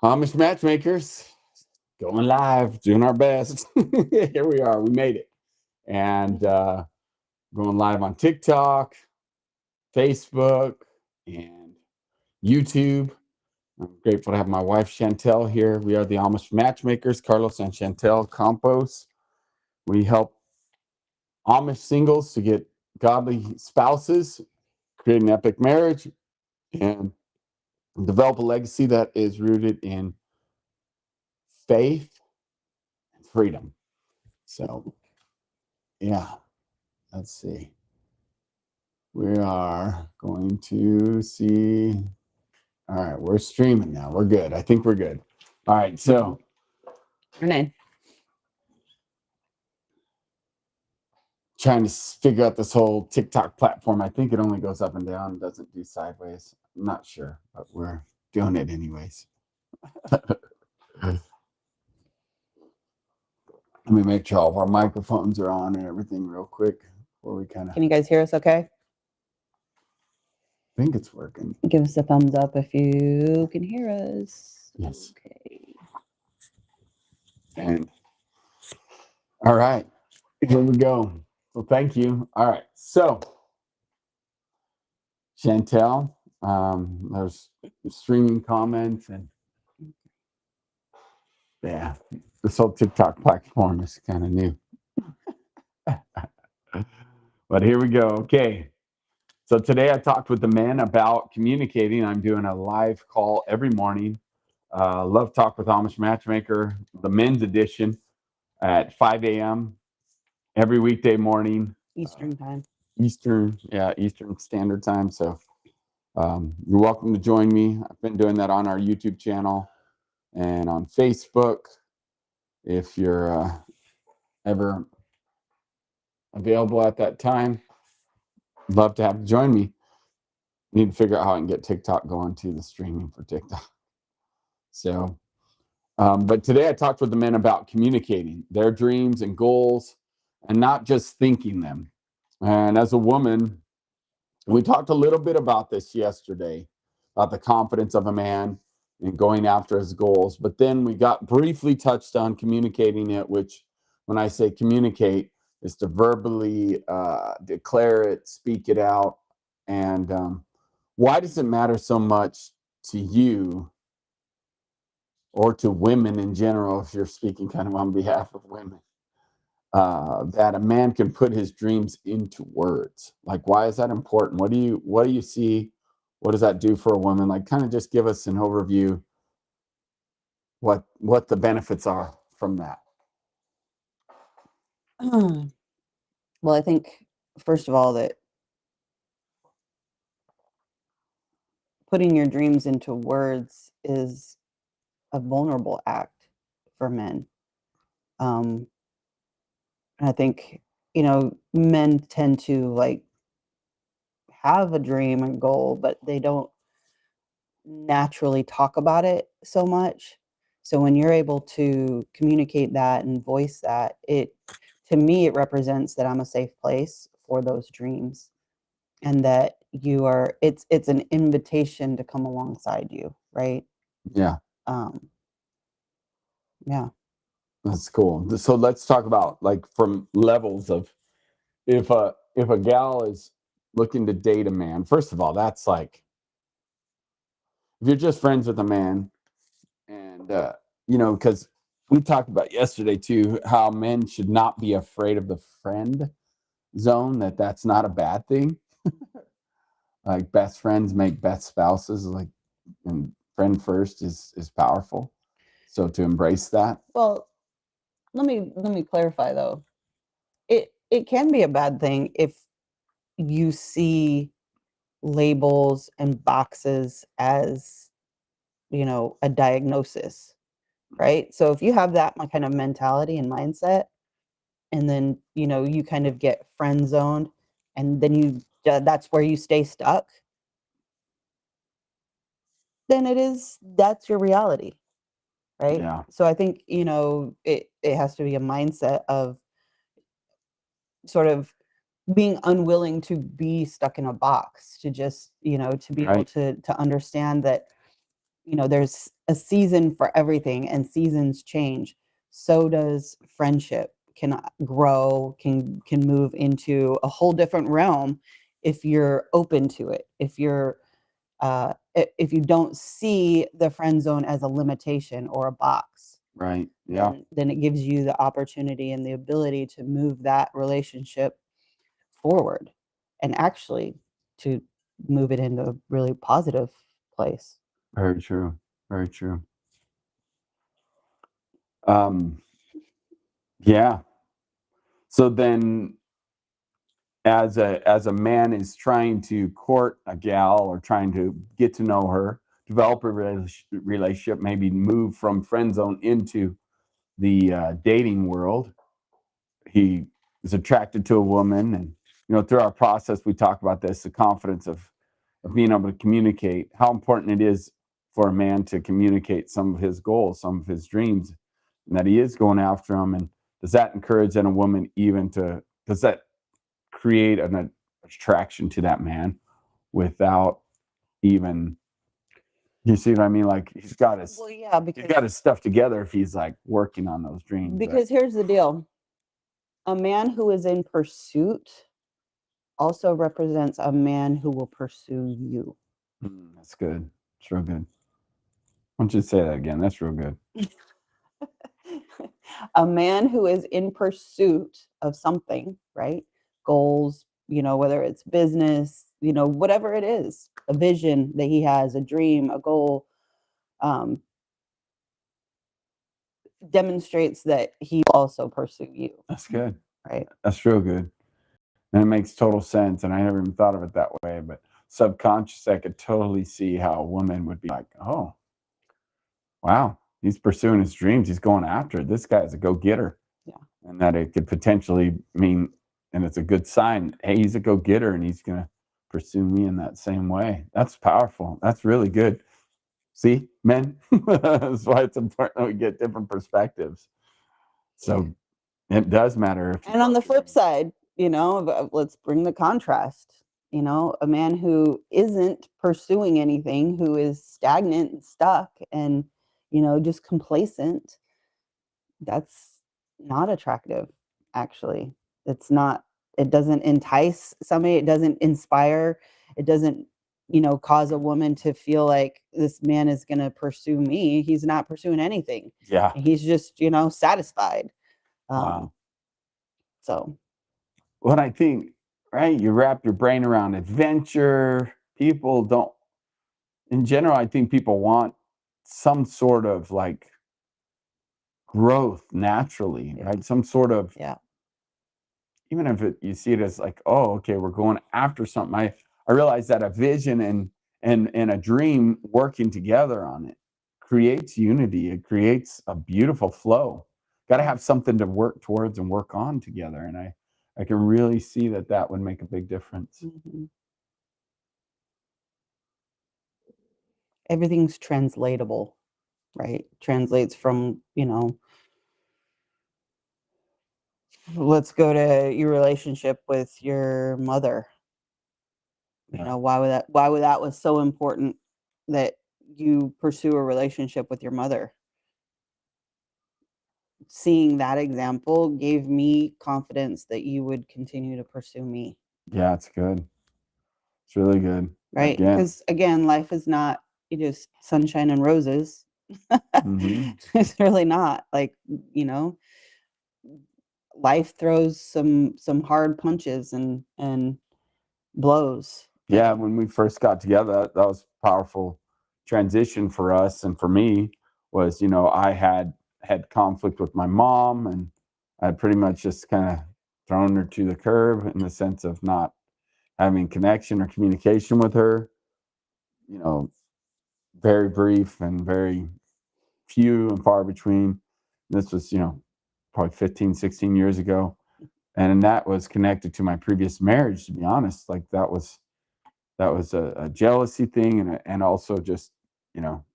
Amish Matchmakers going live, doing our best. Here we are. We made it. And going live on TikTok, Facebook, and YouTube. I'm grateful to have my wife Chantel here. We are the Amish Matchmakers, Carlos and Chantel Campos. We help Amish singles to get godly spouses, create an epic marriage, and develop a legacy that is rooted in faith and freedom. So, yeah, let's see. We are going to see. All right, we're streaming now. We're good. I think we're good. All right, so Renee. trying to figure out this whole TikTok platform. I think it only goes up and down, doesn't do sideways. I'm not sure, but we're doing it anyways. Let me make sure all of our microphones are on and everything real quick before we kind of. Can you guys hear us okay? I think it's working. Give us a thumbs up if you can hear us. Yes. Okay. And all right, here we go. So thank you. All right, so Chantel, there's streaming comments and yeah, this whole TikTok platform is kind of new. But here we go. Okay. So today I talked with the men about communicating. I'm doing a live call every morning. Love Talk with Amish Matchmaker, the men's edition at 5 a.m. every weekday morning. Eastern time. Eastern Standard Time. So you're welcome to join me. I've been doing that on our YouTube channel and on Facebook. If you're ever available at that time, love to have you join me. Need to figure out how I can get TikTok going to the streaming for TikTok. So, but today I talked with the men about communicating their dreams and goals and not just thinking them. And as a woman, we talked a little bit about this yesterday, about the confidence of a man in going after his goals. But then we got briefly touched on communicating it, which when I say communicate is to verbally declare it, speak it out. And why does it matter so much to you or to women in general, if you're speaking kind of on behalf of women, that a man can put his dreams into words? Like, why is that important? What do you see? What does that do for a woman? Like, kind of just give us an overview what the benefits are from that. Well, I think first of all that putting your dreams into words is a vulnerable act for men. And I think, men tend to like have a dream and goal, but they don't naturally talk about it so much. So when you're able to communicate that and voice that, to me, it represents that I'm a safe place for those dreams and that it's an invitation to come alongside you. Right. Yeah. Yeah. That's cool. So let's talk about like from levels of if a gal is looking to date a man. First of all, that's like if you're just friends with a man, and because we talked about yesterday too how men should not be afraid of the friend zone. That's not a bad thing. Like best friends make best spouses. Like and friend first is powerful. So to embrace that. Well, let me clarify though. It can be a bad thing if you see labels and boxes as, a diagnosis, right? So if you have that kind of mentality and mindset, and then, you kind of get friend zoned, and then that's where you stay stuck, then that's your reality, right? Yeah. So I think, it has to be a mindset of sort of being unwilling to be stuck in a box, to just, to be able Right. to understand that, there's a season for everything, and seasons change. So does friendship can grow, can move into a whole different realm if you're open to it. If you're if you don't see the friend zone as a limitation or a box, Right. Yeah. then it gives you the opportunity and the ability to move that relationship forward and actually to move it into a really positive place. Very true. Very true. Um, yeah. So then as a man is trying to court a gal or trying to get to know her, develop a relationship, maybe move from friend zone into the dating world, he is attracted to a woman, and through our process we talk about this, the confidence of being able to communicate, how important it is for a man to communicate some of his goals, some of his dreams, and that he is going after them. And does that encourage in a woman, even to, does that create an attraction to that man without even, you see what I mean? Like he's got his Well, yeah, he's got his stuff together if he's like working on those dreams. Right? because here's the deal. A man who is in pursuit also represents a man who will pursue you. That's good. It's real good. Why don't you say that again? That's real good. A man who is in pursuit of something, right? Goals, whether it's business, whatever it is, a vision that he has, a dream, a goal, demonstrates that he will also pursue you. That's good. Right. That's real good. And it makes total sense. And I never even thought of it that way, but subconscious, I could totally see how a woman would be like, oh, wow, he's pursuing his dreams. He's going after it. This guy's a go-getter. Yeah. And that it could potentially mean, and it's a good sign, hey, he's a go-getter and he's going to pursue me in that same way. That's powerful. That's really good. See, men, that's why it's important that we get different perspectives. So it does matter. And on the flip side, let's bring the contrast. A man who isn't pursuing anything, who is stagnant and stuck and, just complacent, that's not attractive, actually. It's not, it doesn't entice somebody, it doesn't inspire, it doesn't, cause a woman to feel like this man is going to pursue me. He's not pursuing anything. Yeah. He's just, satisfied. Wow. So, what I think, right, you wrap your brain around adventure. People don't, in general, I think people want some sort of like growth naturally, right? Some sort of, yeah. even if you see it as like, oh, okay, we're going after something. I realize that a vision and a dream working together on it creates unity. It creates a beautiful flow. Got to have something to work towards and work on together. And I can really see that would make a big difference. Mm-hmm. Everything's translatable, right? Translates from, let's go to your relationship with your mother. Yeah. Why would that was so important that you pursue a relationship with your mother? Seeing that example gave me confidence that you would continue to pursue me. Yeah, it's good. It's really good. Right? Again. Because again, life is not just sunshine and roses. Mm-hmm. It's really not. Like, life throws some hard punches and blows. Yeah, when we first got together, that was a powerful transition for us and for me. Was I had conflict with my mom, and I had pretty much just kind of thrown her to the curb in the sense of not having connection or communication with her. Very brief and very few and far between. This was probably 15, 16 years ago, and that was connected to my previous marriage, to be honest. Like that was a jealousy thing, and also just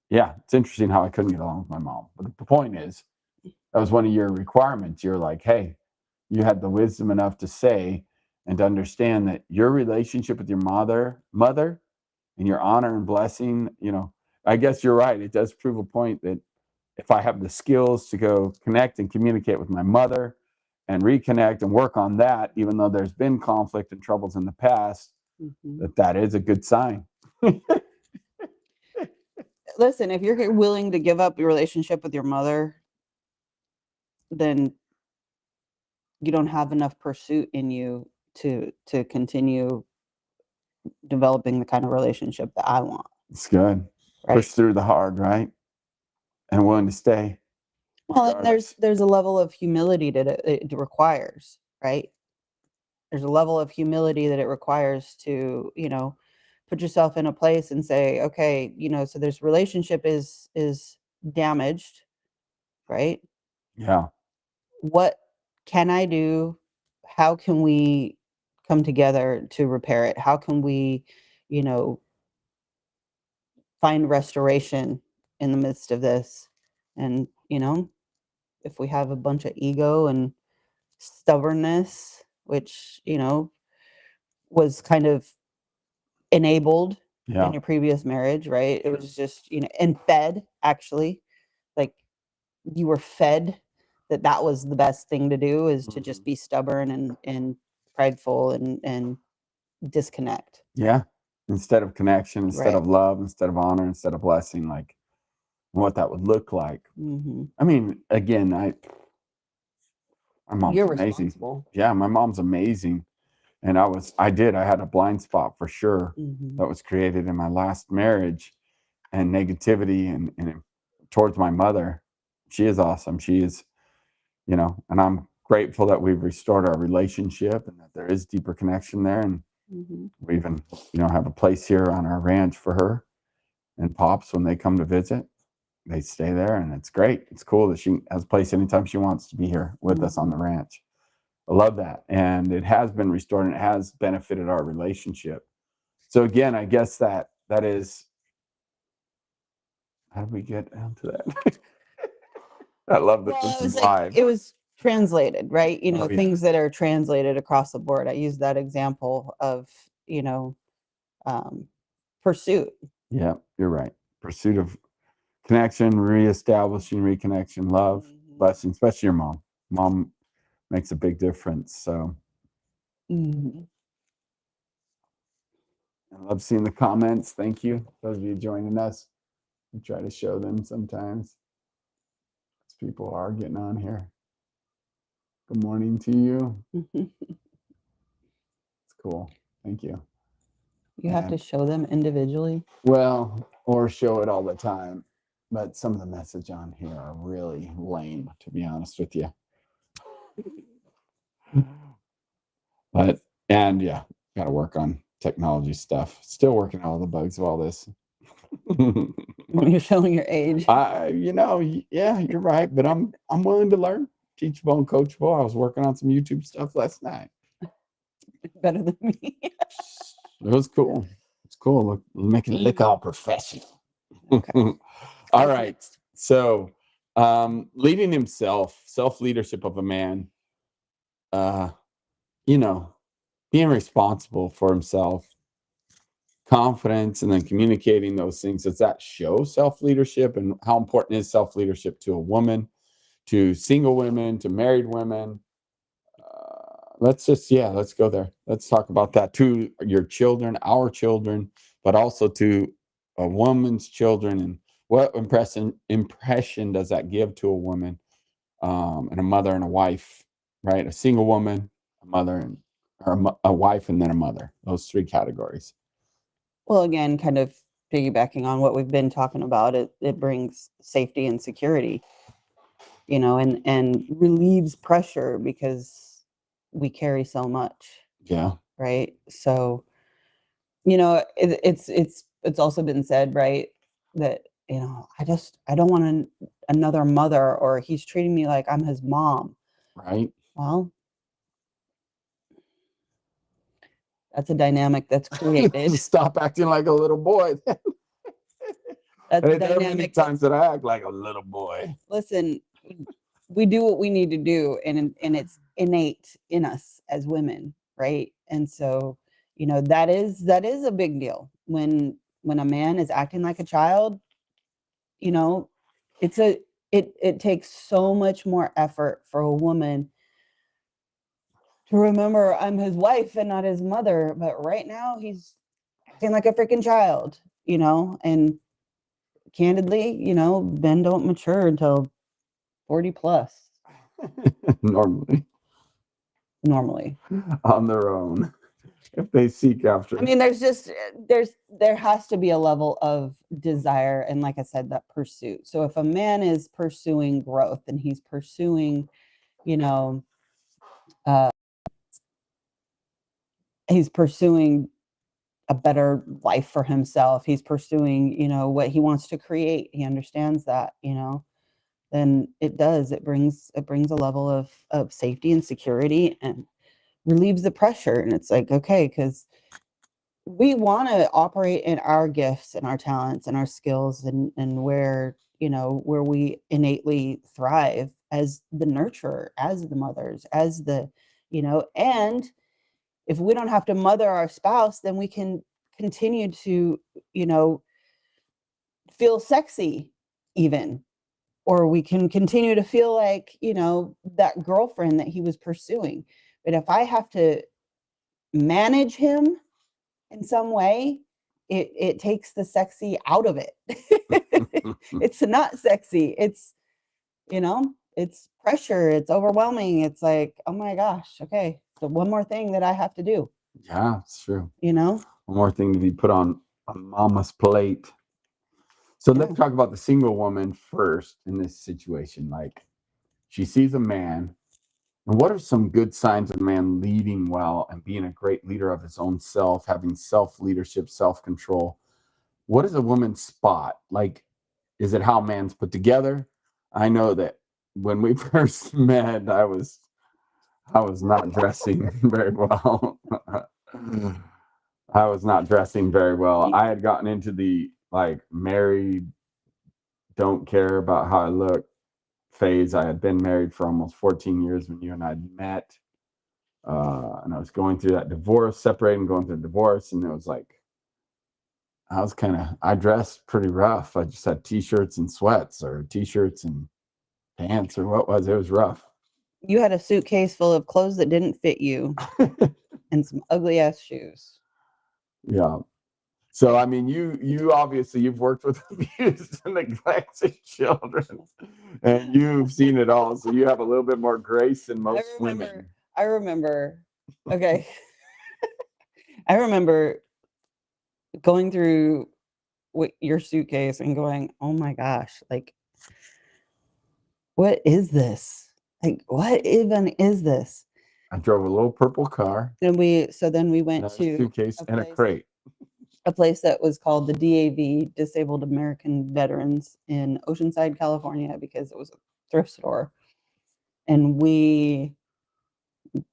yeah, it's interesting how I couldn't get along with my mom. But the point is, that was one of your requirements. You're like, hey, you had the wisdom enough to say and to understand that your relationship with your mother and your honor and blessing, I guess you're right. It does prove a point that if I have the skills to go connect and communicate with my mother and reconnect and work on that, even though there's been conflict and troubles in the past, that is a good sign. Listen, if you're willing to give up your relationship with your mother, then you don't have enough pursuit in you to continue developing the kind of relationship that I want. It's good. Right. Push through the hard, right? And willing to stay. Well, and there's a level of humility that it requires, right? There's a level of humility that it requires to, put yourself in a place and say, okay, so this relationship is damaged, right? Yeah. What can I do? How can we come together to repair it? How can we, find restoration in the midst of this? And, if we have a bunch of ego and stubbornness, which, was kind of enabled in your previous marriage, right? It was just, and fed, actually, like you were fed that was the best thing to do, is to just be stubborn and prideful and disconnect. Yeah. Instead of connection, instead of love, instead of honor, instead of blessing, like what that would look like. I mean, again, my mom's amazing. Yeah, my mom's amazing. And I had a blind spot for sure that was created in my last marriage, and negativity and towards my mother. She is awesome. She is, and I'm grateful that we've restored our relationship and that there is deeper connection there. And we even, have a place here on our ranch for her and Pops when they come to visit. They stay there, and it's great. It's cool that she has a place anytime she wants to be here with us on the ranch. I love that. And it has been restored, and it has benefited our relationship. So again, I guess that is, how did we get down to that? I love that this is live. It was translated, right? Things that are translated across the board. I use that example of, pursuit. Yeah, you're right. Pursuit of connection, reestablishing reconnection, love, blessing, especially your mom. Mom makes a big difference. So I love seeing the comments. Thank you, those of you joining us. We try to show them sometimes. People are getting on here. Good morning to you. It's cool. Thank you. You have to show them individually? Well, or show it all the time. But some of the message on here are really lame, to be honest with you. And yeah, got to work on technology stuff. Still working on all the bugs of all this. You're showing your age. Yeah, you're right. But I'm willing to learn, teachable and coachable. I was working on some YouTube stuff last night. Better than me. It was cool. It's cool. Making it look all professional. Okay. All right. So, leading himself, self-leadership of a man, being responsible for himself, confidence, and then communicating those things. Does that show self-leadership? And how important is self-leadership to a woman, to single women, to married women? Let's go there. Let's talk about that, to your children, our children, but also to a woman's children, and what impression does that give to a woman, and a mother and a wife, right? A single woman, a mother, or a wife, and then a mother. Those three categories. Well, again, kind of piggybacking on what we've been talking about, it brings safety and security, and relieves pressure because we carry so much. Yeah. Right. So, it's also been said, right, that, I don't want another mother, or he's treating me like I'm his mom. Right. Well, that's a dynamic that's created. Stop acting like a little boy. That's a dynamic. There are many times that I act like a little boy. Listen, we do what we need to do, and it's innate in us as women, right? And so, that is a big deal when a man is acting like a child. you know, it takes so much more effort for a woman to remember I'm his wife and not his mother. But right now he's acting like a freaking child, and candidly, men don't mature until 40 plus normally normally. on their own if they seek after. I mean, there has to be a level of desire and, like I said, that pursuit. So if a man is pursuing growth and he's pursuing, you know, uh, he's pursuing a better life for himself. He's pursuing, what he wants to create. He understands that, then it brings a level of safety and security and relieves the pressure. And it's like, okay, because we want to operate in our gifts and our talents and our skills and where we innately thrive as the nurturer, as the mothers, as and if we don't have to mother our spouse, then we can continue to, feel sexy even, or we can continue to feel like, that girlfriend that he was pursuing. But if I have to manage him in some way, it takes the sexy out of it. It's not sexy. It's pressure. It's overwhelming. It's like, oh my gosh, okay. So one more thing that I have to do. Yeah, it's true. One more thing to be put on mama's plate. So Yeah. let's talk about the single woman first in this situation. Like, she sees a man. And what are some good signs of a man leading well and being a great leader of his own self, having self-leadership, self-control? What is a woman spot? Like, is it how a man's put together? I know that when we first met, I was not dressing very well. I was not dressing very well. I had gotten into the married, don't care about how I look phase. I had been married for almost 14 years when you and I met. And I was going through that divorce, separating, going through the divorce. And it was like, I dressed pretty rough. I just had t-shirts and sweats, or t-shirts and pants, or what was it? It was rough. You had a suitcase full of clothes that didn't fit you and some ugly ass shoes. Yeah. So, I mean, you obviously, you've worked with abused and neglected children, and you've seen it all. So you have a little bit more grace than most women. I remember. Okay. I remember going through your suitcase and going, oh my gosh, like, what is this? Like, what even is this? I drove a little purple car. Then we went Another to suitcase and a crate. a place that was called the DAV, Disabled American Veterans, in Oceanside, California, because it was a thrift store. And we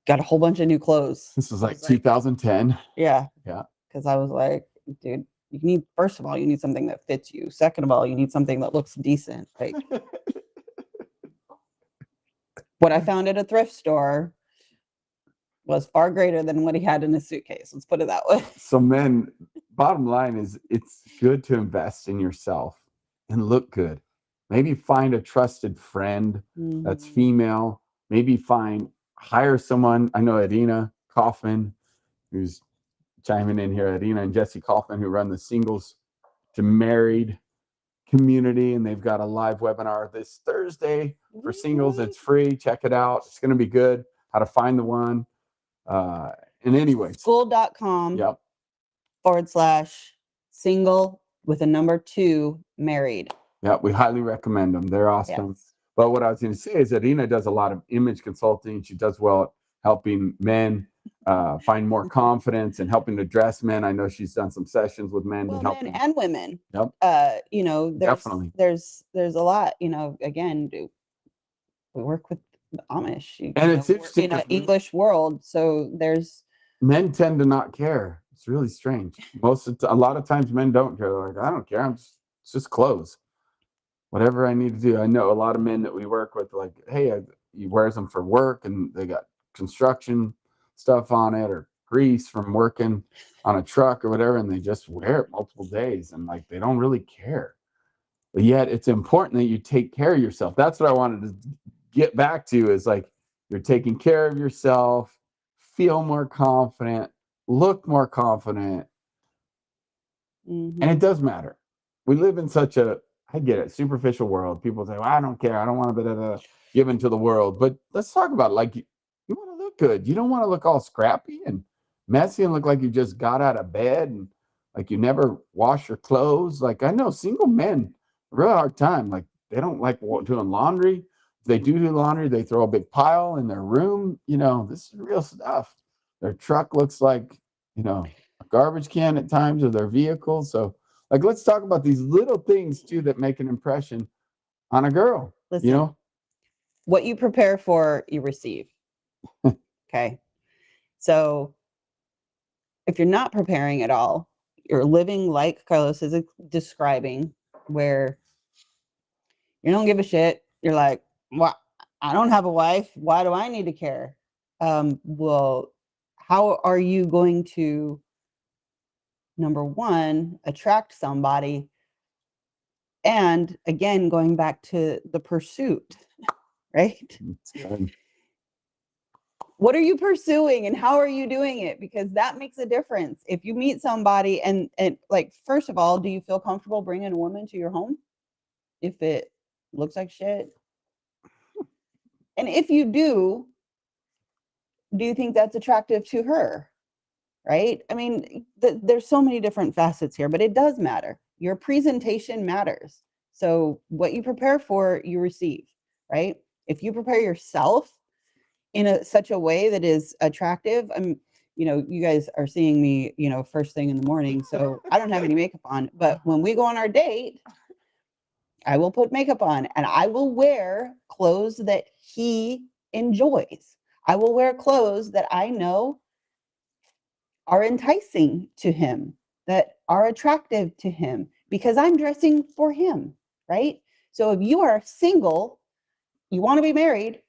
got a whole bunch of new clothes. This was like 2010. Yeah. Yeah. Because I was like, dude, first of all, you need something that fits you. Second of all, you need something that looks decent. Like, what I found at a thrift store was far greater than what he had in his suitcase. Let's put it that way. So, men, bottom line is, it's good to invest in yourself and look good. Maybe find a trusted friend that's female. Maybe hire someone. I know Adina Kaufman, who's chiming in here. Adina and Jesse Kaufman, who run the Singles to Married community, and they've got a live webinar this Thursday for singles. It's free. Check it out. It's going to be good. How to find the one. And anyway, school.com. Yep. /single with a number 2 married. Yeah, we highly recommend them. They're awesome. Yes. But what I was going to say is that Ina does a lot of image consulting. She does well at helping men find more confidence and helping to dress men. I know she's done some sessions with men to help men and women. Yep. Definitely. There's a lot. Again, we work with the Amish, and it's interesting in an English world. So men tend to not care. It's really strange. A lot of times men don't care. They're like, I don't care. It's just clothes. Whatever I need to do. I know a lot of men that we work with, like, hey, he wears them for work, and they got construction stuff on it, or grease from working on a truck or whatever, and they just wear it multiple days, and like, they don't really care. But yet it's important that you take care of yourself. That's what I wanted to get back to, is like, you're taking care of yourself, feel more confident, look more confident. And it does matter. We live in such a, I get it, superficial world. People say, well, I don't care. I don't want to give into the world. But let's talk about it. Like, you want to look good. You don't want to look all scrappy and messy and look like you just got out of bed and like you never wash your clothes. Like, I know single men, real hard time. Like, they don't like doing laundry. If they do laundry, they throw a big pile in their room. This is real stuff. Their truck looks like, a garbage can at times, or their vehicle. So, like, let's talk about these little things too that make an impression on a girl. Listen, what you prepare for, you receive. Okay. So if you're not preparing at all, you're living like Carlos is describing, where you don't give a shit. You're like, well, I don't have a wife. Why do I need to care? Well, how are you going to, number one, attract somebody? And again, going back to the pursuit, right? What are you pursuing and how are you doing it? Because that makes a difference. If you meet somebody and like, first of all, do you feel comfortable bringing a woman to your home if it looks like shit? And if you do you think that's attractive to her? Right? I mean, there's so many different facets here, but it does matter. Your presentation matters. So what you prepare for, you receive, right? If you prepare yourself in such a way that is attractive, you guys are seeing me, first thing in the morning, so I don't have any makeup on. But when we go on our date, I will put makeup on and I will wear clothes that he enjoys. I will wear clothes that I know are enticing to him, that are attractive to him, because I'm dressing for him, right? So if you are single, you want to be married,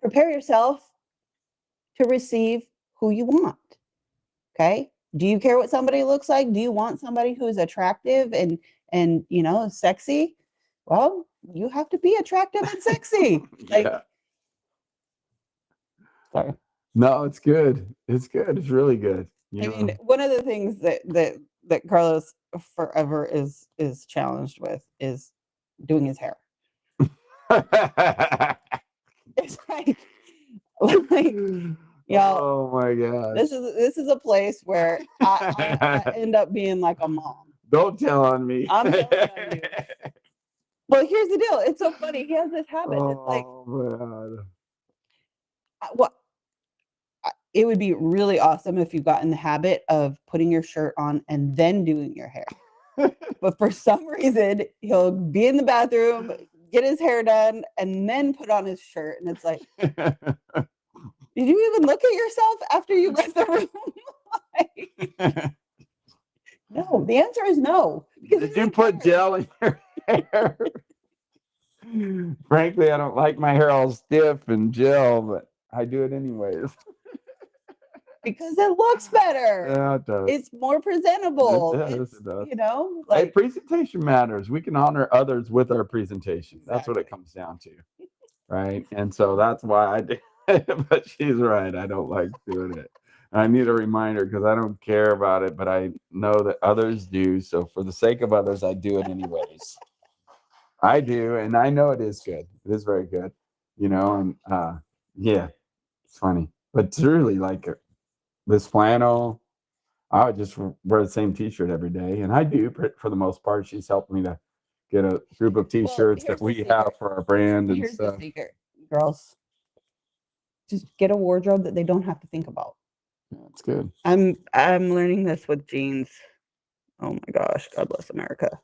prepare yourself to receive who you want. Okay? Do you care what somebody looks like? Do you want somebody who is attractive and sexy? Well, you have to be attractive and sexy. Yeah. Sorry. No, it's good. It's good. It's really good. Mean, one of the things that Carlos forever is challenged with is doing his hair. It's like y'all. Oh my gosh. This is a place where I end up being like a mom. Don't tell on me. I'm telling on you. Well, here's the deal. It's so funny. He has this habit. It's like, man. It would be really awesome if you got in the habit of putting your shirt on and then doing your hair. But for some reason, he'll be in the bathroom, get his hair done, and then put on his shirt. And it's like, did you even look at yourself after you left the room? No, the answer is no. Did you put gel in your hair? Frankly, I don't like my hair all stiff and gel, but I do it anyways. Because it looks better. Yeah, it does. It's more presentable. It does. Like, presentation matters. We can honor others with our presentation. Exactly. That's what it comes down to. Right. And so that's why I do it. But she's right. I don't like doing it. I need a reminder because I don't care about it, but I know that others do. So for the sake of others, I do it anyways. I do. And I know it is good. It is very good. And yeah, it's funny. But truly, like this flannel, I would just wear the same t-shirt every day. And I do, for the most part. She's helped me to get a group of t-shirts that we have for our brand and here's stuff. The secret, girls. Just get a wardrobe that they don't have to think about. That's good. I'm learning this with jeans. Oh my gosh, God bless America.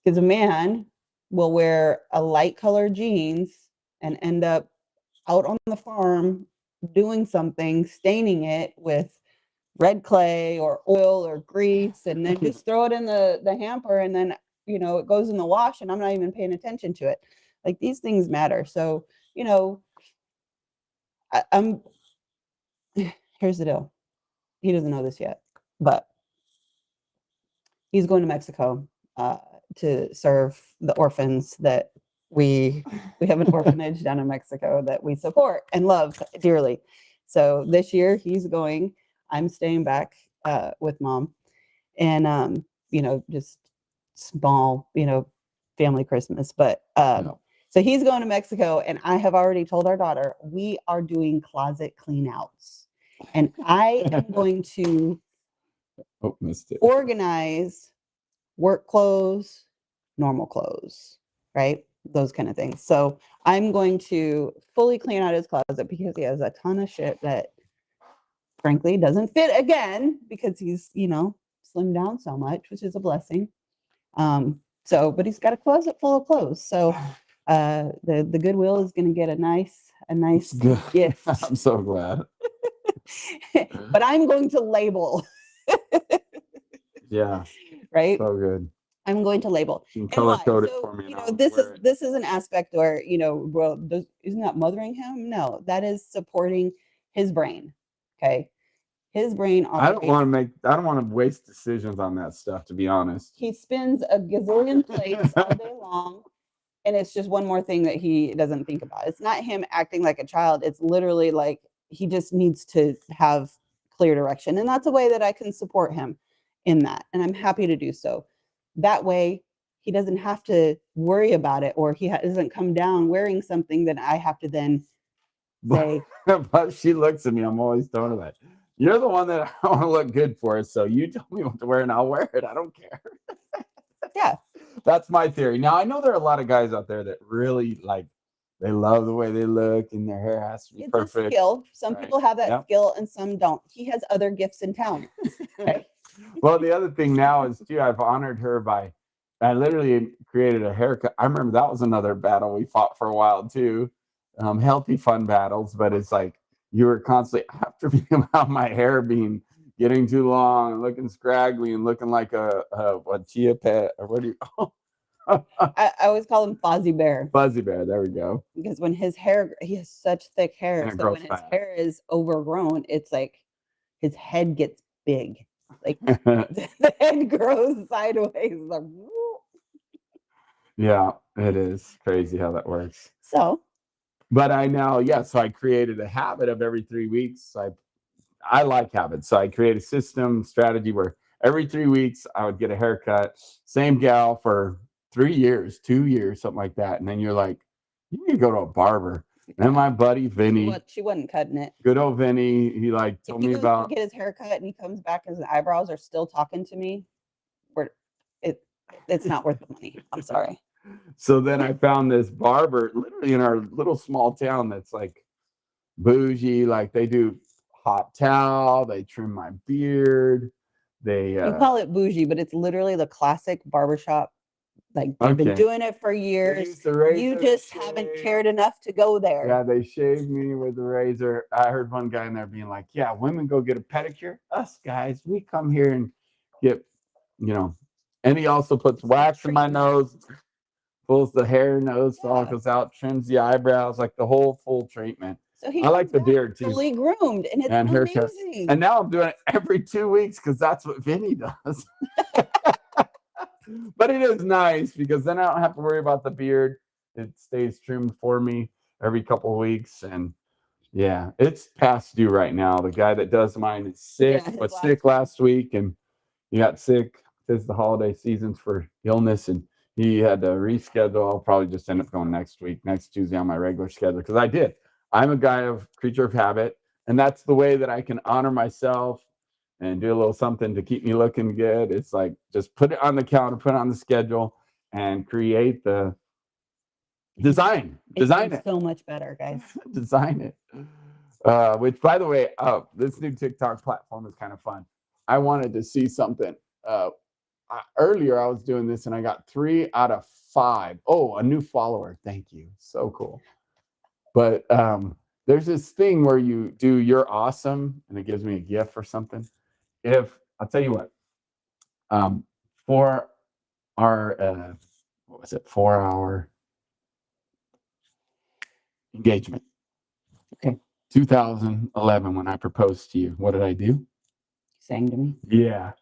Because a man will wear a light colored jeans and end up out on the farm doing something, staining it with red clay or oil or grease, and then just throw it in the hamper, and then it goes in the wash, and I'm not even paying attention to it. Like, these things matter. So I'm here's the deal. He doesn't know this yet, but he's going to Mexico to serve the orphans that we have an orphanage down in Mexico that we support and love dearly. So this year he's going. I'm staying back with mom, and just small, family Christmas. But No. so he's going to Mexico, and I have already told our daughter we are doing closet clean outs, and I am going to Oh, missed it. organize work clothes, normal clothes, right? Those kind of things. So I'm going to fully clean out his closet because he has a ton of shit that frankly doesn't fit again because he's, slimmed down so much, which is a blessing. But he's got a closet full of clothes. So the Goodwill is going to get a nice Good. gift. I'm so glad. But I'm going to label. Yeah. Right. So good. I'm going to label. You can And color why? code it So, for me. this is an aspect where, isn't that mothering him? No, that is supporting his brain. Okay. His brain I don't want to waste decisions on that stuff, to be honest. He spins a gazillion plates all day long, and it's just one more thing that he doesn't think about. It's not him acting like a child. It's literally like he just needs to have clear direction. And that's a way that I can support him in that. And I'm happy to do so. That way, he doesn't have to worry about it, or he doesn't come down wearing something that I have to then say. But she looks at me. I'm always telling her that. You're the one that I want to look good for. So you tell me what to wear and I'll wear it. I don't care. Yeah. That's my theory. Now, I know there are a lot of guys out there that really they love the way they look and their hair has to be perfect. It's a skill. Some people have that skill and some don't. He has other gifts and talents. Okay? Well, the other thing now is, too, I've honored her I literally created a haircut. I remember that was another battle we fought for a while, too. Healthy, fun battles, but it's like you were constantly after me about my hair getting too long and looking scraggly and looking like a chia pet, or what do you I always call him Fozzie Bear. Fuzzy Bear, there we go. Because when he has such thick hair, so when his hair is overgrown, it's like his head gets big. Like the head grows sideways. Like, yeah, it is crazy how that works. So, but so I created a habit of every 3 weeks. I like habits. So I create a strategy where every 3 weeks I would get a haircut, same gal for 3 years, 2 years, something like that. And then you're like, you need to go to a barber. And my buddy Vinny, she wasn't cutting it. Good old Vinny, he told me about. Get his haircut and he comes back and his eyebrows are still talking to me. It's not worth the money. I'm sorry. So then I found this barber literally in our little small town that's like bougie. Like they do hot towel, they trim my beard. You call it bougie, but it's literally the classic barbershop. Like they've been doing it for years. You just haven't cared enough to go there. Yeah, they shaved me with a razor. I heard one guy in there being like, yeah, women go get a pedicure. Us guys, we come here and get, and he also puts wax in my nose, pulls the hair, nose follicles out, trims the eyebrows, like the whole full treatment. So I like the beard too. Fully groomed, and it's amazing. And now I'm doing it every 2 weeks because that's what Vinny does. But it is nice because then I don't have to worry about the beard. It stays trimmed for me every couple of weeks. And yeah, it's past due right now. The guy that does mine is sick, sick last week, and he got sick because the holiday season's for illness, and he had to reschedule. I'll probably just end up going next Tuesday on my regular schedule because I'm a guy of creature of habit, and that's the way that I can honor myself and do a little something to keep me looking good. It's like just put it on the calendar, put it on the schedule, and create the design it. So much better, guys. Design it. Which, by the way, this new TikTok platform is kind of fun. I wanted to see something. Earlier, I was doing this, and I got 3 out of 5. Oh, a new follower. Thank you. So cool. But there's this thing where you do "You're awesome," and it gives me a gift or something. I'll tell you what, for our 4-hour engagement. Okay. 2011, when I proposed to you, what did I do? Sang to me. Yeah.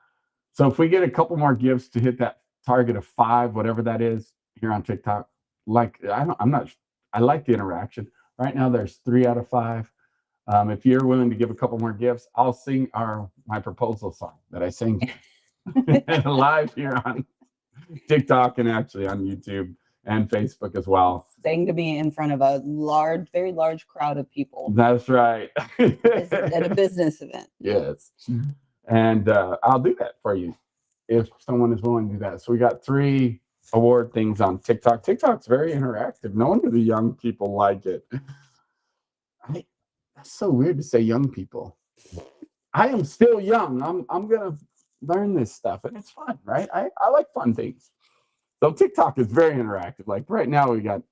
So if we get a couple more gifts to hit that target of 5, whatever that is, here on TikTok, like I like the interaction. Right now, there's 3 out of 5. If you're willing to give a couple more gifts, I'll sing my proposal song that I sing live here on TikTok and actually on YouTube and Facebook as well. Saying to be in front of a very large crowd of people. That's right. At a business event. Yes. And I'll do that for you if someone is willing to do that. So we got 3 award things on TikTok. TikTok's very interactive. No wonder the young people like it. That's so weird to say young people. I am still young. I'm gonna learn this stuff, and it's fun, right? I like fun things. So TikTok is very interactive. Like right now, we got,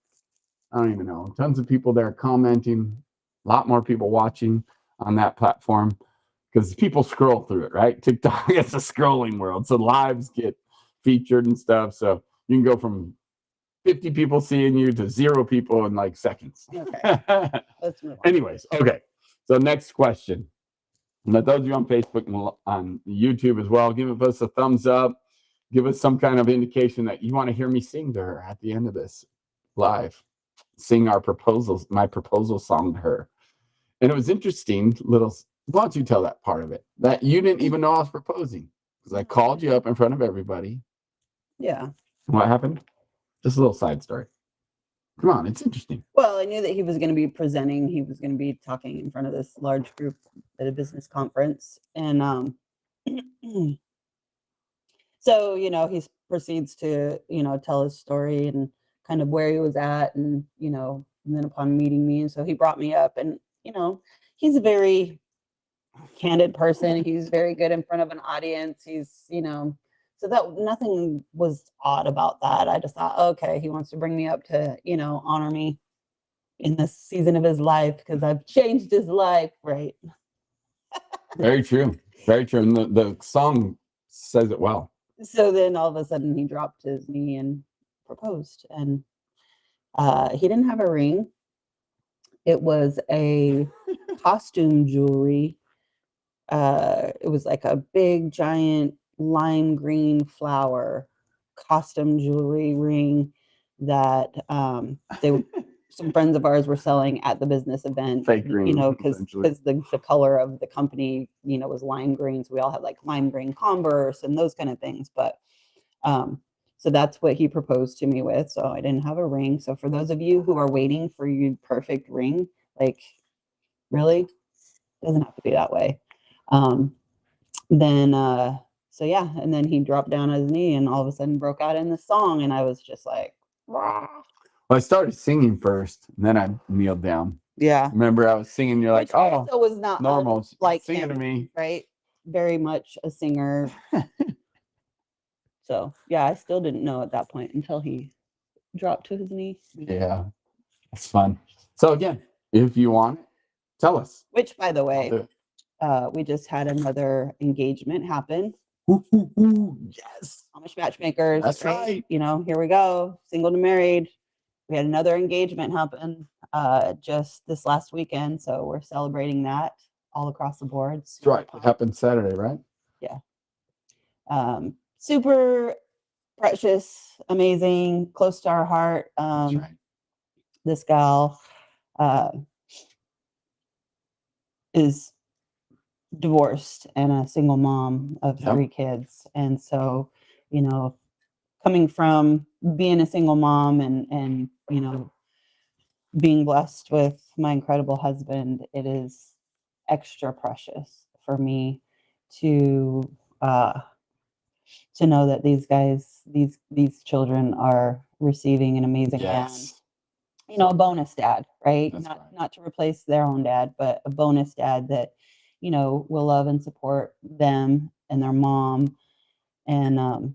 I don't even know, tons of people there commenting, a lot more people watching on that platform because people scroll through it, right? TikTok is a scrolling world. So lives get featured and stuff. So you can go from 50 people seeing you to 0 people in like seconds. Okay. Let's move on. Anyways, okay. So next question. Let those of you on Facebook and on YouTube as well, give us a thumbs up. Give us some kind of indication that you want to hear me sing to her at the end of this live. Sing my proposal song to her. And it was interesting, why don't you tell that part of it? That you didn't even know I was proposing because I called you up in front of everybody. Yeah. What happened? Just a little side story. Come on, it's interesting. Well, I knew that he was going to be presenting. He was going to be talking in front of this large group at a business conference. And so, he proceeds to, tell his story and kind of where he was at and, and then upon meeting me. And so he brought me up and, he's a very candid person. He's very good in front of an audience. He's, so that nothing was odd about that. I just thought, okay, he wants to bring me up to, honor me in this season of his life because I've changed his life, right? Very true. Very true. And the song says it well. So then all of a sudden he dropped his knee and proposed. And he didn't have a ring. It was a costume jewelry. It was like a big, giant lime green flower costume jewelry ring that some friends of ours were selling at the business event. Fake green, because the color of the company, was lime green. So we all had like lime green Converse and those kind of things. But so that's what he proposed to me with. So I didn't have a ring. So for those of you who are waiting for your perfect ring, like really, doesn't have to be that way. So yeah, and then he dropped down on his knee and all of a sudden broke out in the song, and I was just like, rah. Well, I started singing first, and then I kneeled down. Yeah. Remember, I was singing. You're like, oh, so was not normal. Like singing him, to me, right? Very much a singer. So yeah, I still didn't know at that point until he dropped to his knee. Yeah, it's fun. So again, if you want, tell us. Which, by the way, we just had another engagement happen. Yes. Amish Matchmakers. That's right. Here we go. Single to married. We had another engagement happen just this last weekend. So we're celebrating that all across the board. That's right. It happened Saturday, right? Yeah. Super precious, amazing, close to our heart. That's right. This gal is divorced and a single mom of 3 kids. And so, coming from being a single mom and being blessed with my incredible husband, it is extra precious for me to know that these children are receiving an amazing man. A bonus dad, right? Not to replace their own dad, but a bonus dad that, will love and support them and their mom. And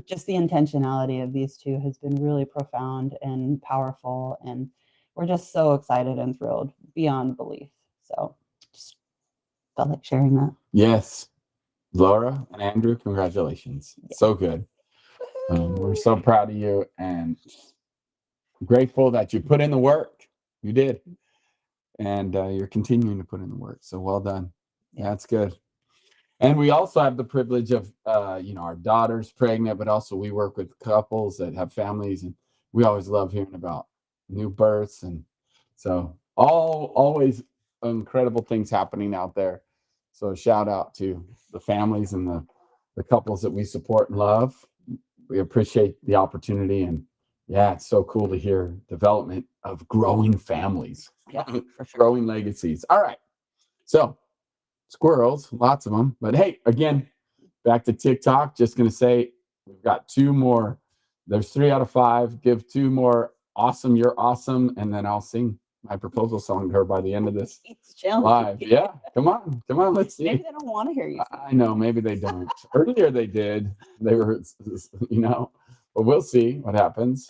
just the intentionality of these two has been really profound and powerful. And we're just so excited and thrilled beyond belief. So just felt like sharing that. Yes. Laura and Andrew, congratulations. Yeah. So good. We're so proud of you and grateful that you put in the work. You did. And you're continuing to put in the work. So well done. Yeah. That's good. And we also have the privilege of, our daughter's pregnant, but also we work with couples that have families, and we always love hearing about new births, and so always incredible things happening out there. So shout out to the families and the couples that we support and love. We appreciate the opportunity, and yeah, it's so cool to hear development of growing families, Yeah, for sure. growing legacies. All right, so squirrels, lots of them. But hey, again, back to TikTok. Just gonna say we've got 2 more. There's 3 out of 5. Give 2 more. Awesome, you're awesome, and then I'll sing my proposal song to her by the end of this live. Yeah, come on, let's see. Maybe they don't want to hear you. I know, maybe they don't. Earlier they did. They were, but we'll see what happens.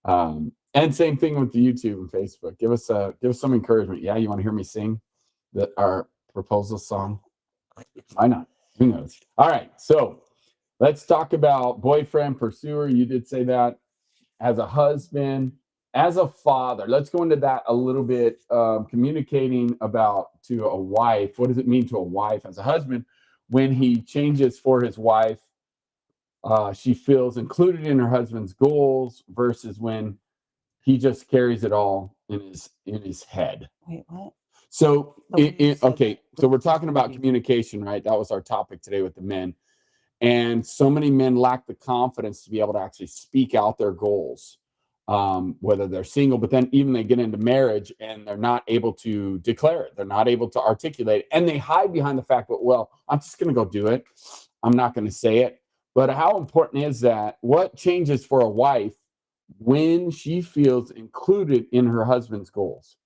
And same thing with the YouTube and Facebook. Give us some encouragement. Yeah, you want to hear me sing our proposal song? Why not? Who knows? All right, so let's talk about boyfriend, pursuer. You did say that. As a husband, as a father. Let's go into that a little bit. Communicating about to a wife. What does it mean to a wife as a husband when he changes for his wife? She feels included in her husband's goals versus when he just carries it all in his head. Wait, what? So, okay, so we're talking about communication, right? That was our topic today with the men. And so many men lack the confidence to be able to actually speak out their goals, whether they're single, but then even they get into marriage and they're not able to declare it. They're not able to articulate it. And they hide behind the fact that, well, I'm just going to go do it. I'm not going to say it. But how important is that? What changes for a wife when she feels included in her husband's goals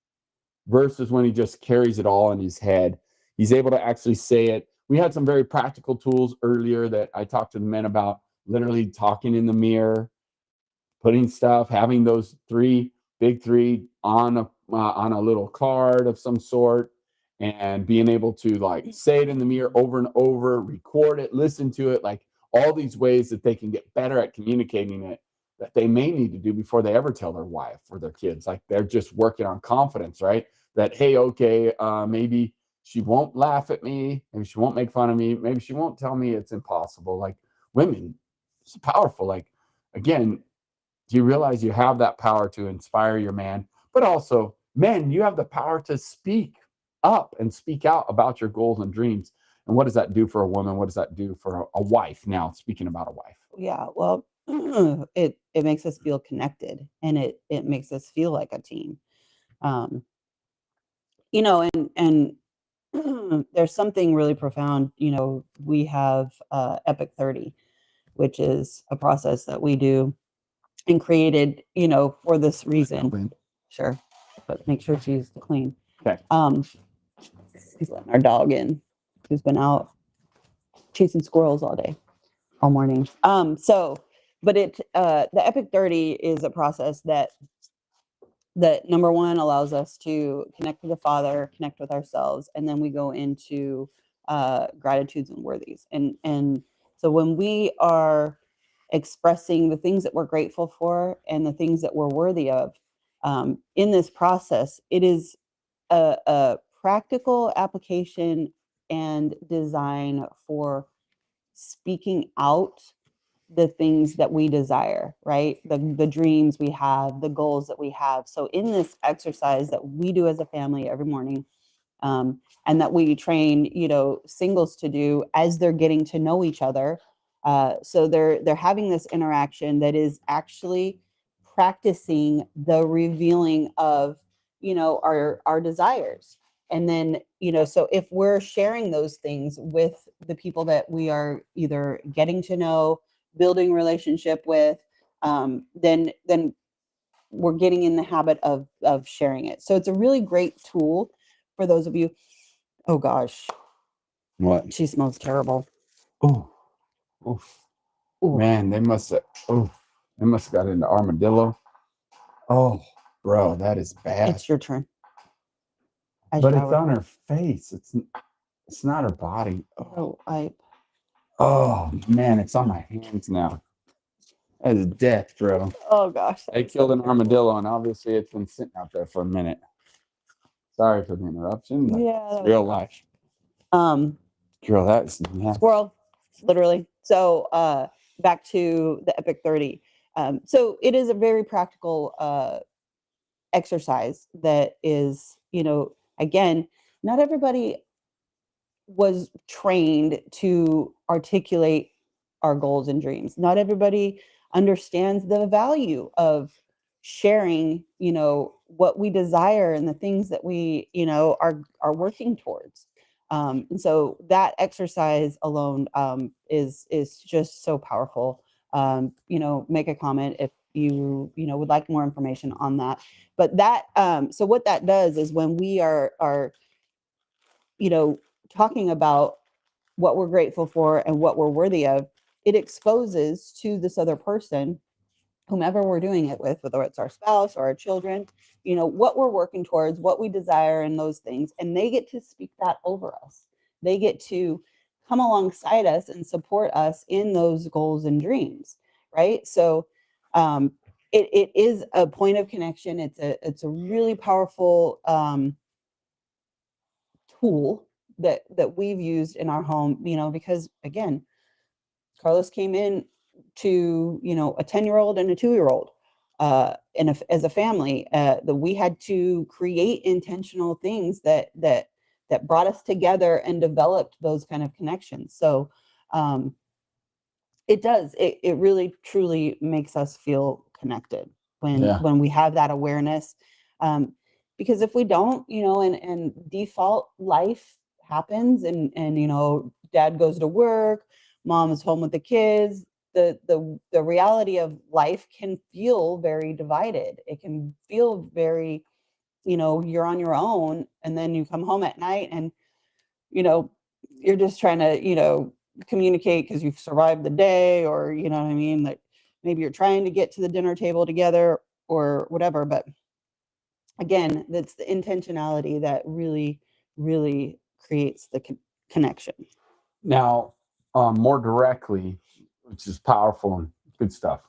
versus when he just carries it all in his head? He's able to actually say it. We had some very practical tools earlier that I talked to the men about, literally talking in the mirror, putting stuff, having those big three on a little card of some sort, and being able to like say it in the mirror over and over, record it, listen to it, like all these ways that they can get better at communicating it that they may need to do before they ever tell their wife or their kids. Like they're just working on confidence, right? That, hey, okay, maybe she won't laugh at me. Maybe she won't make fun of me. Maybe she won't tell me it's impossible. Like women, it's powerful. Like, again, do you realize you have that power to inspire your man? But also, men, you have the power to speak up and speak out about your goals and dreams. And what does that do for a woman? What does that do for a wife? Now, speaking about a wife. Yeah, well, it makes us feel connected, and it makes us feel like a team. Um, and there's something really profound. We have Epic 30, which is a process that we do and created, for this reason. Sure, but make sure she's clean. Okay. He's letting our dog in, who's been out chasing squirrels all morning. But the Epic 30 is a process that number one allows us to connect with the Father, connect with ourselves, and then we go into gratitudes and worthies. And so when we are expressing the things that we're grateful for and the things that we're worthy of, in this process, it is a practical application and design for speaking out the things that we desire, right? The dreams we have, the goals that we have. So in this exercise that we do as a family every morning, and that we train, singles to do as they're getting to know each other. So they're having this interaction that is actually practicing the revealing of, our desires. And then, so if we're sharing those things with the people that we are either getting to know, building relationship with, then we're getting in the habit of sharing it. So it's a really great tool for those of you. Oh gosh, What? she smells terrible. Oh, man, they must have got into armadillo. Oh, bro, that is bad. It's your turn. But it's on her face. It's not her body. Oh man, it's on my hands now. That is death, bro. Oh gosh. They killed an armadillo, and obviously it's been sitting out there for a minute. Sorry for the interruption. But yeah, it's real life. Girl, that's yeah. Squirrel, literally. So back to the Epic 30. So it is a very practical exercise that is, again, not everybody was trained to articulate our goals and dreams. Not everybody understands the value of sharing, what we desire and the things that we, are working towards. And so that exercise alone is just so powerful. Make a comment if you would like more information on that. But that so what that does is when we are talking about what we're grateful for and what we're worthy of, it exposes to this other person, whomever we're doing it with, whether it's our spouse or our children, what we're working towards, what we desire, and those things. And they get to speak that over us. They get to come alongside us and support us in those goals and dreams, right? So it is a point of connection. It's a really powerful tool that we've used in our home, because again, Carlos came in to, a 10-year-old and a 2-year-old as a family, that we had to create intentional things that brought us together and developed those kind of connections. So it really truly makes us feel connected when we have that awareness. Because if we don't, and default life happens, and dad goes to work, mom is home with the kids, the reality of life can feel very divided. It can feel very, you're on your own, and then you come home at night and you're just trying to, communicate because you've survived the day, or what I mean, like maybe you're trying to get to the dinner table together or whatever. But again, that's the intentionality that really, really creates the connection. Now, more directly, which is powerful and good stuff.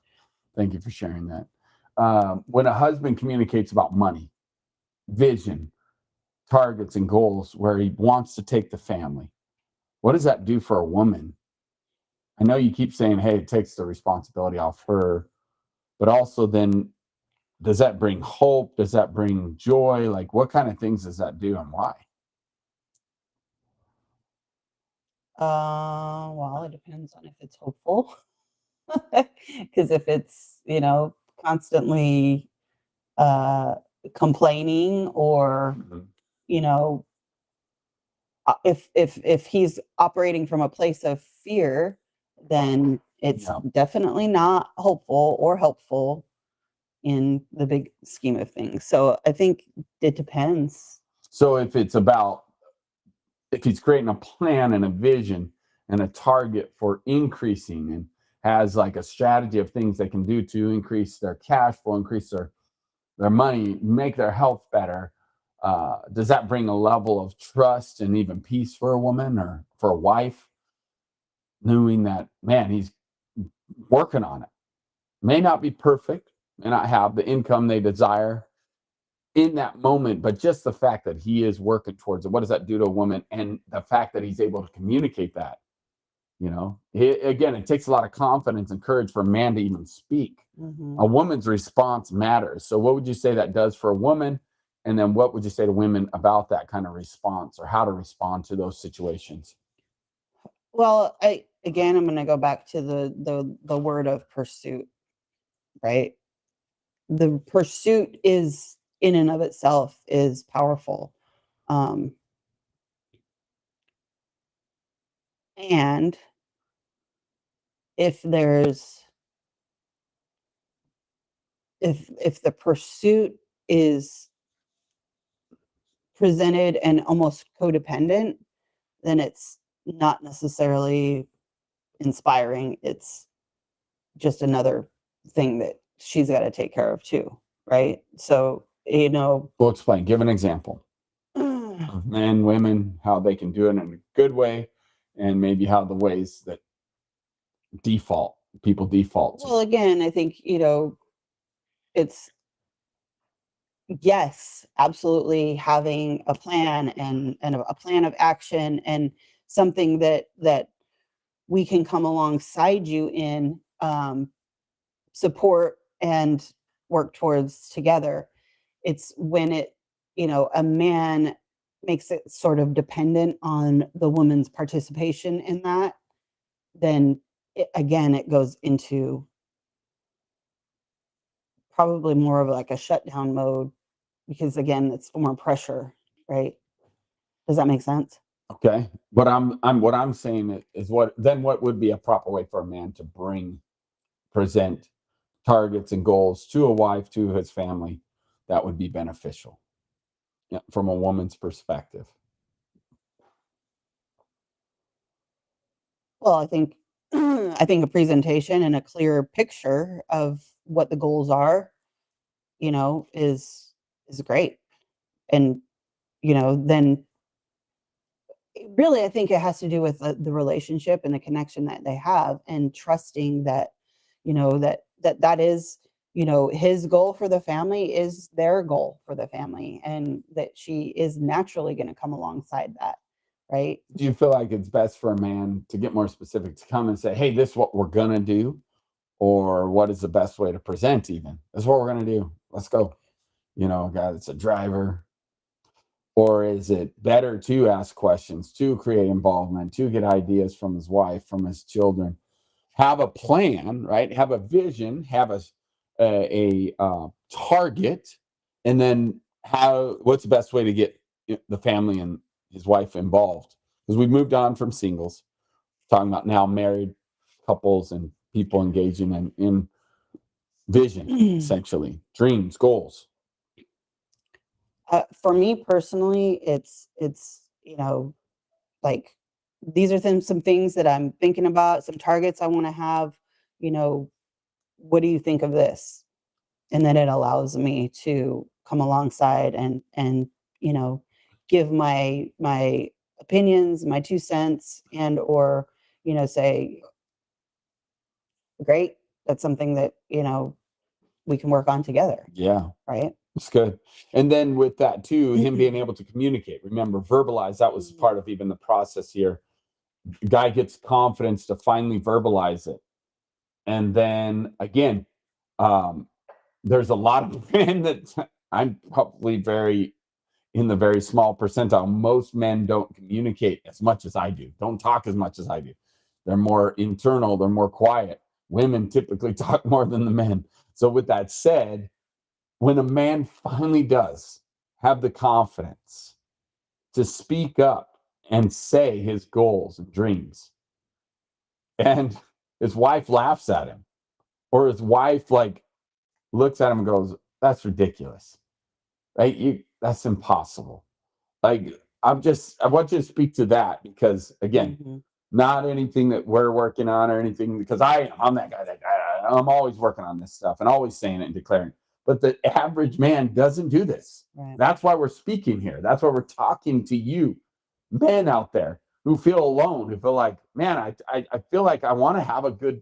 Thank you for sharing that. When a husband communicates about money, vision, targets, and goals where he wants to take the family, what does that do for a woman? I know you keep saying, hey, it takes the responsibility off her, but also then does that bring hope? Does that bring joy? Like, what kind of things does that do and why? Well, it depends on if it's hopeful. Because if it's, constantly complaining, or, you know, if he's operating from a place of fear, then it's definitely not hopeful or helpful in the big scheme of things. So I think it depends. So if he's creating a plan and a vision and a target for increasing, and has like a strategy of things they can do to increase their cash flow, increase their money, make their health better, does that bring a level of trust and even peace for a woman or for a wife, knowing that, man, he's working on it? May not be perfect, may not have the income they desire in that moment, but just the fact that he is working towards it, what does that do to a woman? And the fact that he's able to communicate that, again, it takes a lot of confidence and courage for a man to even speak. A woman's response matters. So what would you say that does for a woman? And then what would you say to women about that kind of response, or how to respond to those situations? Well, I'm going to go back to the word of pursuit, right? The pursuit is in and of itself is powerful. And if the pursuit is presented and almost codependent, then it's not necessarily inspiring. It's just another thing that she's got to take care of too, right? So, We'll explain. Give an example of men, women, how they can do it in a good way, and maybe how the ways that people default to. Well, again, I think, it's, yes, absolutely having a plan and a plan of action and something that we can come alongside you in, support and work towards together. It's when a man makes it sort of dependent on the woman's participation in that, then it goes into probably more of like a shutdown mode, because again, it's more pressure, right? Does that make sense? Okay. But what I'm saying is what would be a proper way for a man to present targets and goals to a wife, to his family, that would be beneficial, yeah, from a woman's perspective. Well, I think I think a presentation and a clear picture of what the goals are, is great. And then really, I think it has to do with the relationship and the connection that they have, and trusting that, that is, his goal for the family is their goal for the family, and that she is naturally going to come alongside that, right? Do you feel like it's best for a man, to get more specific, to come and say, hey, this is what we're going to do? Or what is the best way to present, even? This is what we're going to do. Let's go. A guy that's a driver. Or is it better to ask questions, to create involvement, to get ideas from his wife, from his children, have a plan, right? Have a vision, have a target, and then what's the best way to get the family and his wife involved? Because we've moved on from singles, talking about now married couples and people engaging in vision, essentially dreams, goals. For me personally, it's like, these are some things that I'm thinking about, some targets I want to have. You know, what do you think of this? And then it allows me to come alongside and give my opinions, my 2 cents, and or say, great, that's something that we can work on together, Yeah. right? It's good. And then with that too, him being able to communicate. Remember, verbalize, that was part of even the process here. Guy gets confidence to finally verbalize it. And then again, um, there's a lot of men that I'm probably in the very small percentile. Most men don't communicate as much as I do, don't talk as much as I do. They're more internal, they're more quiet. Women typically talk more than the men. So with that said, when a man finally does have the confidence to speak up and say his goals and dreams, and his wife laughs at him, or his wife like looks at him and goes, that's ridiculous, right? That's impossible. Like, I want you to speak to that, because again, not anything that we're working on or anything, because I'm that guy, I'm always working on this stuff and always saying it and declaring. But the average man doesn't do this. Right. That's why we're speaking here. That's why we're talking to you, men out there who feel alone, who feel like, man, I feel like I want to have a good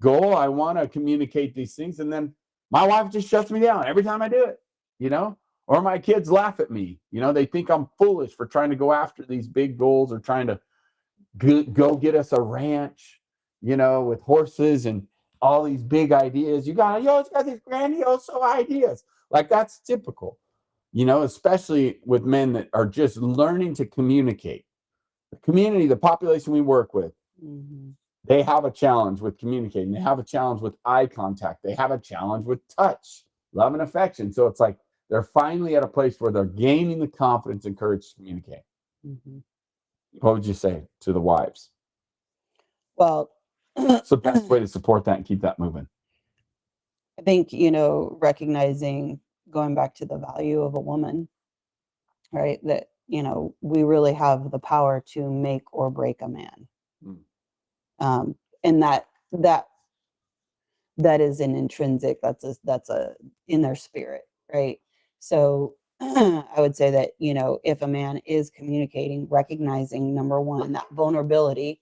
goal. I want to communicate these things. And then my wife just shuts me down every time I do it, or my kids laugh at me. They think I'm foolish for trying to go after these big goals, or trying to go get us a ranch, with horses and all these big ideas. You always got these grandiose ideas. Like, that's typical, especially with men that are just learning to communicate. The community, the population we work with, they have a challenge with communicating. They have a challenge with eye contact. They have a challenge with touch, love, and affection. So it's like they're finally at a place where they're gaining the confidence and courage to communicate. What would you say to the wives? Well, It's the best way to support that and keep that moving. I think, recognizing, going back to the value of a woman, right? That, we really have the power to make or break a man. And that is an intrinsic, that's a in their spirit, right? So I would say that, if a man is communicating, recognizing, number one, that vulnerability,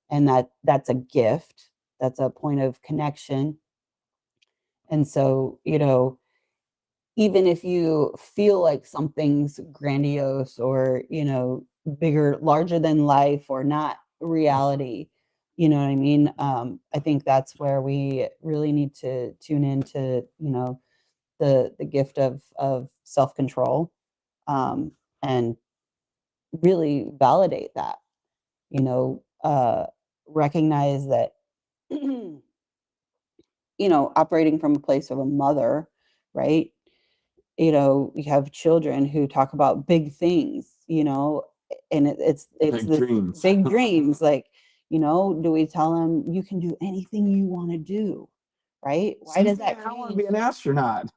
and that's a gift, that's a point of connection. And so, even if you feel like something's grandiose, or, bigger, larger than life, or not reality. You know what I mean? I think that's where we really need to tune into, the gift of self-control, and really validate that, recognize that, operating from a place of a mother, right? You have children who talk about big things, and it's Big this dreams. big dreams. Like, do we tell them you can do anything you want to do, right? Why does that I want to change? be an astronaut.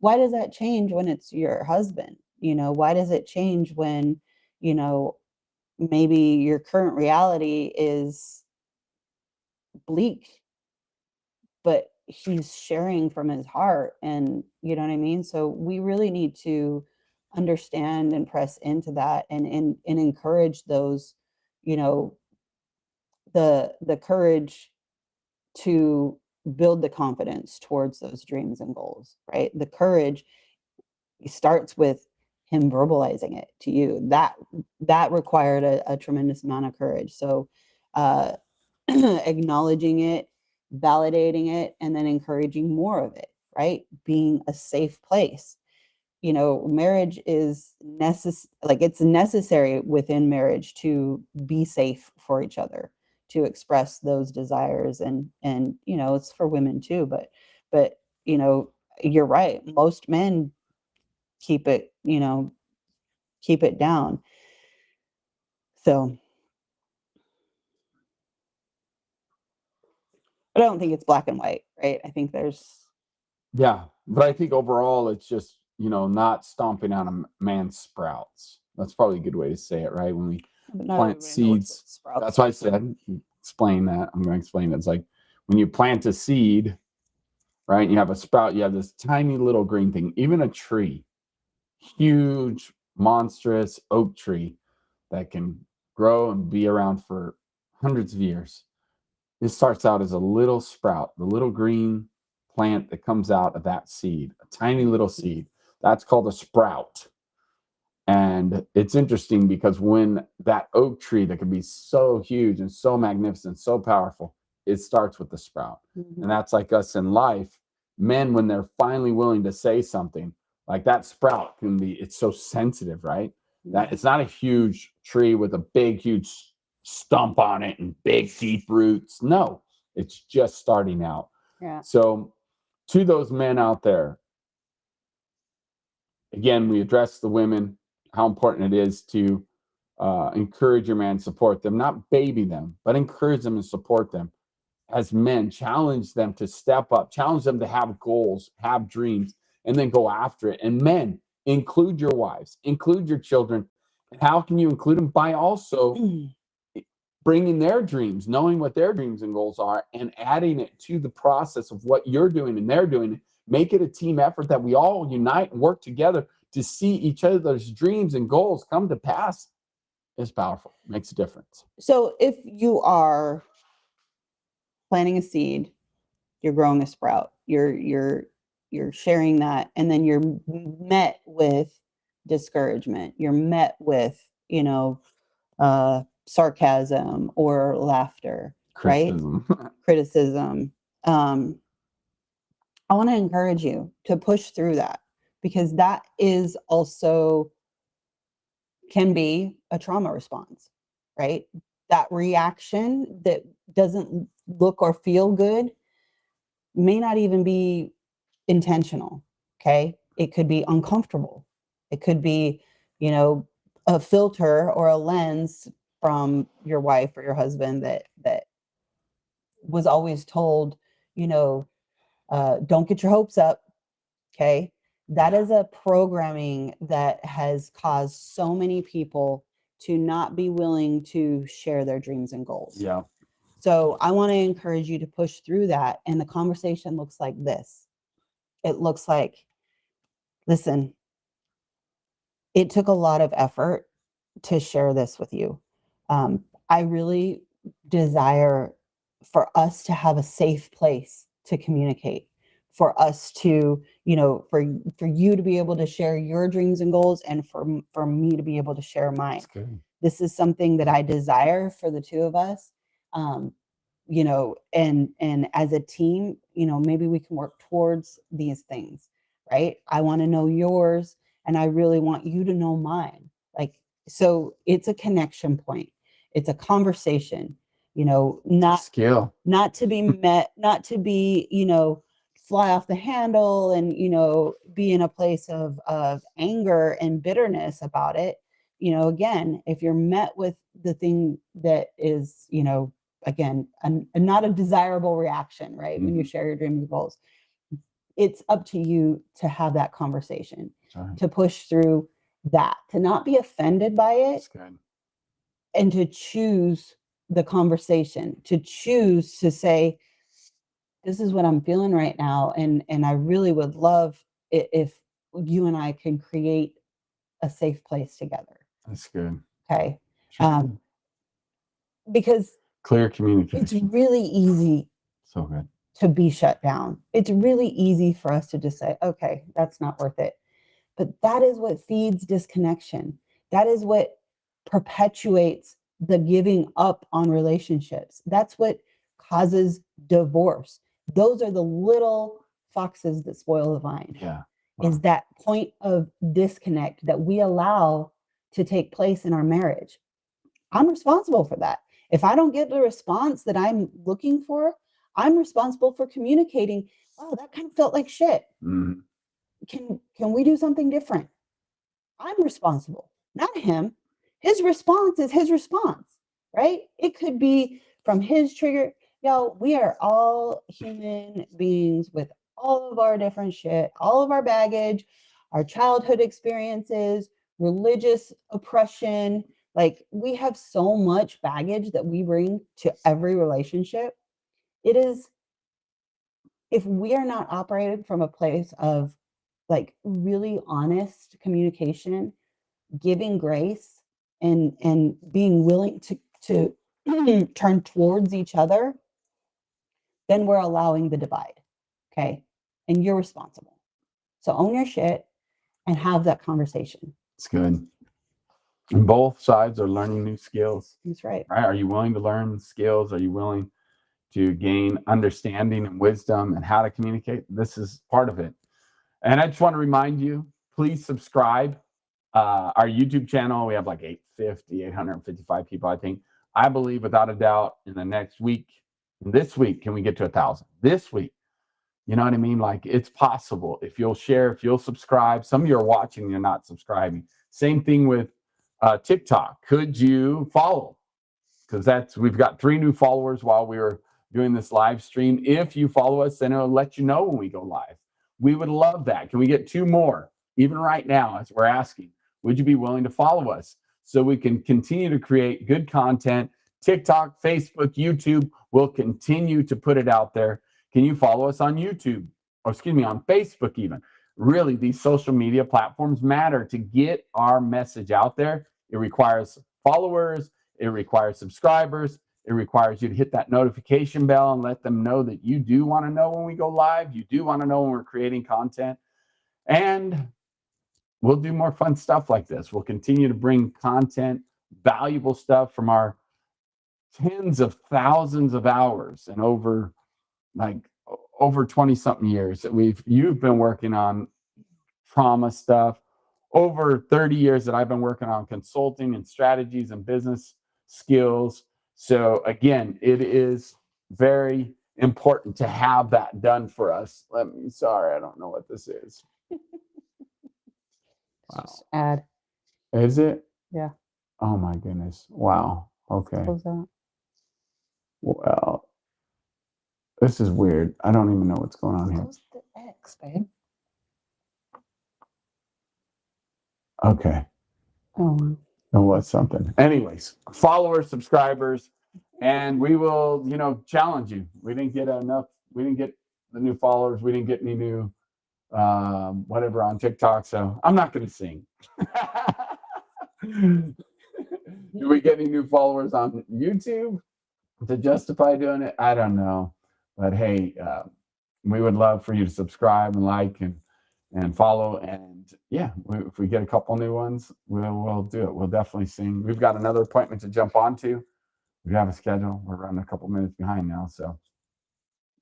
Why does that change when it's your husband? Why does it change when, you know, maybe your current reality is bleak, but he's sharing from his heart, and you know what I mean? So we really need to understand and press into that, and encourage those, you know, the courage to build the confidence towards those dreams and goals, right? The courage starts with him verbalizing it to you. That required a tremendous amount of courage. So uh acknowledging it, validating it, and then encouraging more of it, right? Being a safe place. Marriage is it's necessary within marriage to be safe for each other, to express those desires, and it's for women too, but you know you're right, most men keep it, keep it down. So I don't think it's black and white, right? I think there's Yeah, but I think overall it's just, not stomping on a man's sprouts. That's probably a good way to say it, right? When we but not plant everybody knows what seeds, sprouts that's why I are. said explain that. I'm going to explain it. It's like when you plant a seed, right? And you have a sprout, you have this tiny little green thing. Even a tree, huge, monstrous oak tree that can grow and be around for hundreds of years. It starts out as a little sprout, the little green plant that comes out of that seed, a tiny little seed. That's called a sprout. And it's interesting because when that oak tree that can be so huge and so magnificent, so powerful, it starts with the sprout. And that's like us in life. Men, when they're finally willing to say something, like that sprout can be, it's so sensitive, right? That it's not a huge tree with a big, huge stump on it and big, deep roots. No, it's just starting out. Yeah. So, to those men out there, again, we address the women, how important it is to encourage your man, support them, not baby them, but encourage them and support them. As men, challenge them to step up, challenge them to have goals, have dreams, and then go after it. And men, include your wives, include your children. And how can you include them? By also bringing their dreams, knowing what their dreams and goals are, and adding it to the process of what you're doing and they're doing. Make it a team effort that we all unite and work together to see each other's dreams and goals come to pass. Is powerful. Makes a difference. So if you are planting a seed, you're growing a sprout, you're sharing that, and then you're met with discouragement. You're met with, sarcasm or laughter, right? Criticism. Criticism. I want to encourage you to push through that, because that is also can be a trauma response, right? That reaction that doesn't look or feel good may not even be intentional. Okay. It could be uncomfortable. It could be, a filter or a lens from your wife or your husband that was always told, you know, don't get your hopes up. Okay. That is a programming that has caused so many people to not be willing to share their dreams and goals. Yeah. So I want to encourage you to push through that. And the conversation looks like this. It looks like, listen, it took a lot of effort to share this with you. I really desire for us to have a safe place to communicate, for us to, for you to be able to share your dreams and goals, and for me to be able to share mine. That's good. This is something that I desire for the two of us. You know, and as a team, you know, maybe we can work towards these things, right? I want to know yours, and I really want you to know mine. Like, so it's a connection point. It's a conversation, you know, not to be met, not to be, you know, fly off the handle and, you know, be in a place of anger and bitterness about it. You know, again, if you're met with the thing that is, you know, again, not a desirable reaction, right? When you share your dreams and goals, it's up to you to have that conversation, to push through that, to not be offended by it, and to choose the conversation, to choose to say, this is what I'm feeling right now. And I really would love it if you and I can create a safe place together. That's good. Okay. Because clear communication. It's really easy so good to be shut down. It's really easy for us to just say, okay, that's not worth it. But that is what feeds disconnection. That is what perpetuates the giving up on relationships. That's what causes divorce. Those are the little foxes that spoil the vine. Yeah. Wow. Is that point of disconnect that we allow to take place in our marriage. I'm responsible for that. If I don't get the response that I'm looking for, I'm responsible for communicating, oh, that kind of felt like shit. Mm-hmm. Can we do something different? I'm responsible, not him. His response is his response, right? It could be from his trigger. Yo, we are all human beings with all of our different shit, all of our baggage, our childhood experiences, religious oppression. Like, we have so much baggage that we bring to every relationship. It is, if we are not operating from a place of like really honest communication, giving grace, and being willing to turn towards each other, then we're allowing the divide. Okay. And you're responsible. So own your shit and have that conversation. It's good. And both sides are learning new skills. That's right. Right? Are you willing to learn skills? Are you willing to gain understanding and wisdom and how to communicate? This is part of it. And I just want to remind you, please subscribe. Our YouTube channel, we have like 855 people, I think. I believe without a doubt in the next week, this week, can we get to 1,000? This week. You know what I mean? Like, it's possible if you'll share, if you'll subscribe. Some of you are watching, you're not subscribing. Same thing with TikTok. Could you follow? Because we've got 3 new followers while we were doing this live stream. If you follow us, then it'll let you know when we go live. We would love that. Can we get 2 more? Even right now, as we're asking, would you be willing to follow us so we can continue to create good content? TikTok, Facebook, YouTube, we'll continue to put it out there. Can you follow us on YouTube? Or excuse me, on Facebook even. Really, these social media platforms matter to get our message out there. It requires followers. It requires subscribers. It requires you to hit that notification bell and let them know that you do want to know when we go live. You do want to know when we're creating content. And we'll do more fun stuff like this. We'll continue to bring content, valuable stuff from our tens of thousands of hours and over 20 something years that you've been working on trauma stuff, over 30 years that I've been working on consulting and strategies and business skills. So again, it is very important to have that done for us. Sorry, I don't know what this is. Wow. Just add. Is it? Yeah. Oh my goodness. Wow. Okay. Close that. Well, this is weird. I don't even know what's going on here. Close the X, babe. Okay. Oh, what's something. Anyways, followers, subscribers, and we will, challenge you. We didn't get enough. We didn't get the new followers. We didn't get any new whatever on TikTok. So I'm not going to sing. Do we get any new followers on YouTube to justify doing it? I don't know. But hey, we would love for you to subscribe and like and follow and yeah, if we get a couple new ones, we'll do it. We'll definitely sing. We've got another appointment to jump onto. We have a schedule. We're running a couple minutes behind now. So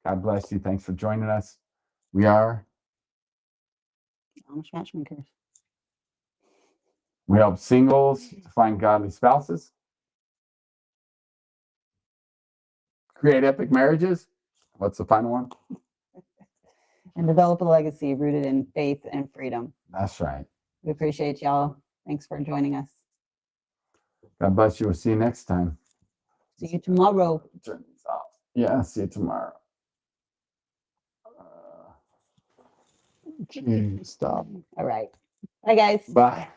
God bless you. Thanks for joining us. We are Amish Matchmakers. We help singles to find godly spouses, create epic marriages. What's the final one? And develop a legacy rooted in faith and freedom. That's right. We appreciate y'all. Thanks for joining us. God bless you. We'll see you next time. See you tomorrow. Turn these off. Yeah, see you tomorrow. Stop. All right. Bye, guys. Bye.